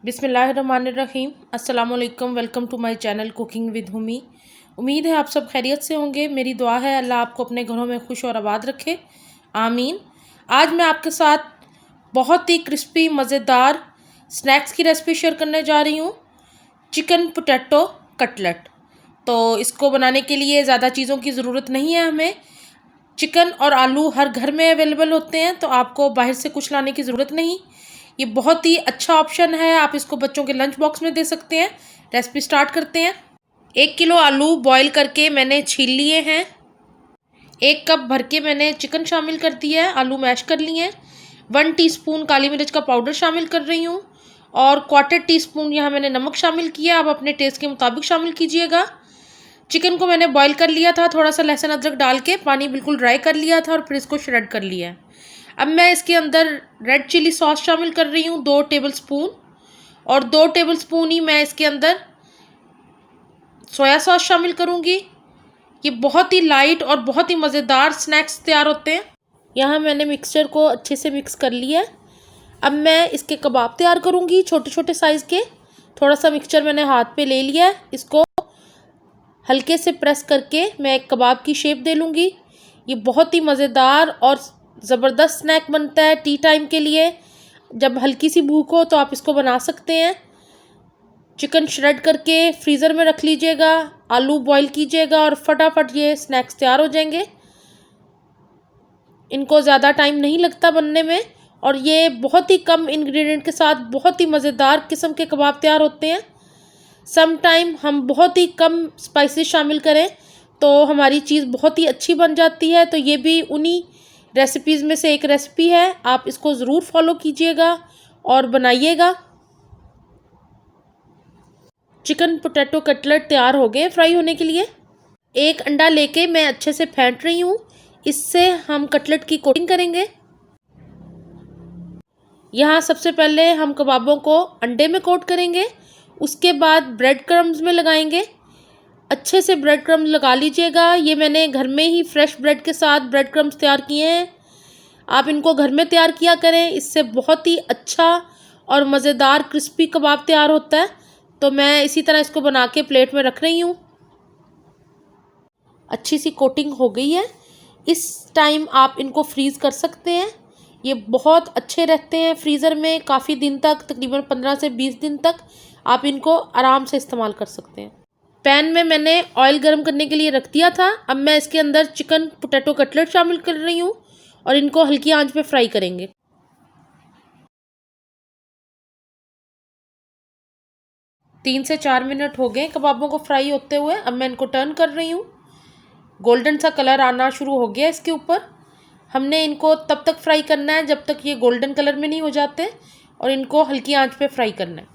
बिस्मिल्लाहिर्रहमानिर्रहीम। अस्सलाम वालेकुम। Welcome to my channel cooking with Humi. उम्मीद है आप सब खैरियत से होंगे। मेरी दुआ है अल्लाह आपको अपने घरों में खुश और आबाद रखे, आमीन। आज मैं आपके साथ बहुत ही क्रिस्पी मज़ेदार स्नैक्स की रेसिपी शेयर करने जा रही हूँ, चिकन पोटैटो कटलेट। तो इसको बनाने के लिए ज़्यादा चीज़ों की ज़रूरत नहीं है हमें। चिकन और आलू हर घर में अवेलेबल होते हैं, तो आपको बाहर से कुछ लाने की ज़रूरत नहीं। ये बहुत ही अच्छा ऑप्शन है, आप इसको बच्चों के लंच बॉक्स में दे सकते हैं। रेसिपी स्टार्ट करते हैं। 1 किलो आलू बॉईल करके मैंने छील लिए हैं। 1 कप भर के मैंने चिकन शामिल कर दिया है, आलू मैश कर लिए हैं। 1 टीस्पून काली मिर्च का पाउडर शामिल कर रही हूँ और 1/4 टीस्पून यहाँ मैंने नमक शामिल किया। आप अपने टेस्ट के मुताबिक शामिल कीजिएगा। चिकन को मैंने बॉईल कर लिया था, थोड़ा सा लहसुन अदरक डाल के पानी बिल्कुल ड्राई कर लिया था और फिर इसको श्रेड कर लिया है। अब मैं इसके अंदर रेड चिली सॉस शामिल कर रही हूँ 2 टेबलस्पून, और 2 टेबलस्पून ही मैं इसके अंदर सोया सॉस शामिल करूँगी। ये बहुत ही लाइट और बहुत ही मज़ेदार स्नैक्स तैयार होते हैं। यहाँ मैंने मिक्सचर को अच्छे से मिक्स कर लिया है। अब मैं इसके कबाब तैयार करूँगी छोटे छोटे साइज़ के। थोड़ा सा मिक्सचर मैंने हाथ पे ले लिया है, इसको हल्के से प्रेस करके मैं एक कबाब की शेप दे लूँगी। ये बहुत ही मज़ेदार और ज़बरदस्त स्नैक बनता है टी टाइम के लिए। जब हल्की सी भूख हो तो आप इसको बना सकते हैं। चिकन श्रेड करके फ्रीज़र में रख लीजिएगा, आलू बॉईल कीजिएगा और फटाफट ये स्नैक्स तैयार हो जाएंगे। इनको ज़्यादा टाइम नहीं लगता बनने में, और ये बहुत ही कम इंग्रेडिएंट के साथ बहुत ही मज़ेदार किस्म के कबाब तैयार होते हैं। सम टाइम हम बहुत ही कम स्पाइसेस शामिल करें तो हमारी चीज़ बहुत ही अच्छी बन जाती है। तो ये भी उन्हीं रेसिपीज़ में से एक रेसिपी है, आप इसको ज़रूर फॉलो कीजिएगा और बनाइएगा। चिकन पोटैटो कटलेट तैयार हो गए फ्राई होने के लिए। एक अंडा लेके मैं अच्छे से फेंट रही हूँ, इससे हम कटलेट की कोटिंग करेंगे। यहाँ सबसे पहले हम कबाबों को अंडे में कोट करेंगे, उसके बाद ब्रेड क्रम्स में लगाएंगे। अच्छे से ब्रेड क्रम्स लगा लीजिएगा। ये मैंने घर में ही फ्रेश ब्रेड के साथ ब्रेड क्रम्स तैयार किए हैं। आप इनको घर में तैयार किया करें, इससे बहुत ही अच्छा और मज़ेदार क्रिस्पी कबाब तैयार होता है। तो मैं इसी तरह इसको बना के प्लेट में रख रही हूँ। अच्छी सी कोटिंग हो गई है। इस टाइम आप इनको फ्रीज़ कर सकते हैं। ये बहुत अच्छे रहते हैं फ्रीज़र में काफ़ी दिन तक, तकरीबन 15 से 20 दिन तक आप इनको आराम से इस्तेमाल कर सकते हैं। पैन में मैंने ऑयल गर्म करने के लिए रख दिया था। अब मैं इसके अंदर चिकन पोटैटो कटलेट शामिल कर रही हूँ और इनको हल्की आंच पे फ्राई करेंगे। तीन से 4 मिनट हो गए कबाबों को फ्राई होते हुए। अब मैं इनको टर्न कर रही हूँ। गोल्डन सा कलर आना शुरू हो गया इसके ऊपर। हमने इनको तब तक फ्राई करना है जब तक ये गोल्डन कलर में नहीं हो जाते, और इनको हल्की आंच पे फ्राई करना है।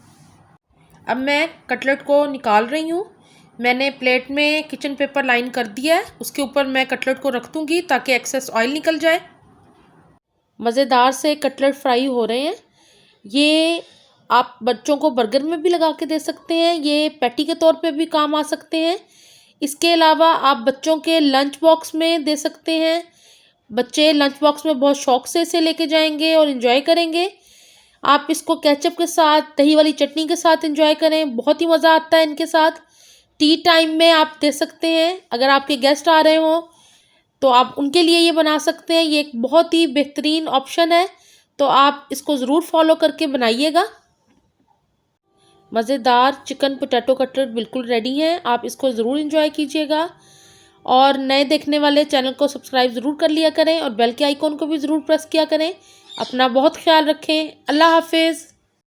अब मैं कटलेट को निकाल रही हूँ। मैंने प्लेट में किचन पेपर लाइन कर दिया है, उसके ऊपर मैं कटलेट को रख दूँगी ताकि एक्सेस ऑयल निकल जाए। मज़ेदार से कटलेट फ्राई हो रहे हैं। ये आप बच्चों को बर्गर में भी लगा के दे सकते हैं, ये पैटी के तौर पे भी काम आ सकते हैं। इसके अलावा आप बच्चों के लंच बॉक्स में दे सकते हैं। बच्चे लंच बॉक्स में बहुत शौक से इसे लेके जाएंगे और इन्जॉय करेंगे। आप इसको केचप के साथ, दही वाली चटनी के साथ एंजॉय करें, बहुत ही मज़ा आता है इनके साथ। टी टाइम में आप दे सकते हैं। अगर आपके गेस्ट आ रहे हों तो आप उनके लिए ये बना सकते हैं। ये एक बहुत ही बेहतरीन ऑप्शन है, तो आप इसको ज़रूर फॉलो करके बनाइएगा। मज़ेदार चिकन पोटैटो कटलेट बिल्कुल रेडी हैं, आप इसको ज़रूर एंजॉय कीजिएगा। और नए देखने वाले चैनल को सब्सक्राइब ज़रूर कर लिया करें और बेल के आइकॉन को भी ज़रूर प्रेस किया करें। अपना बहुत ख्याल रखें। अल्लाह हाफिज़।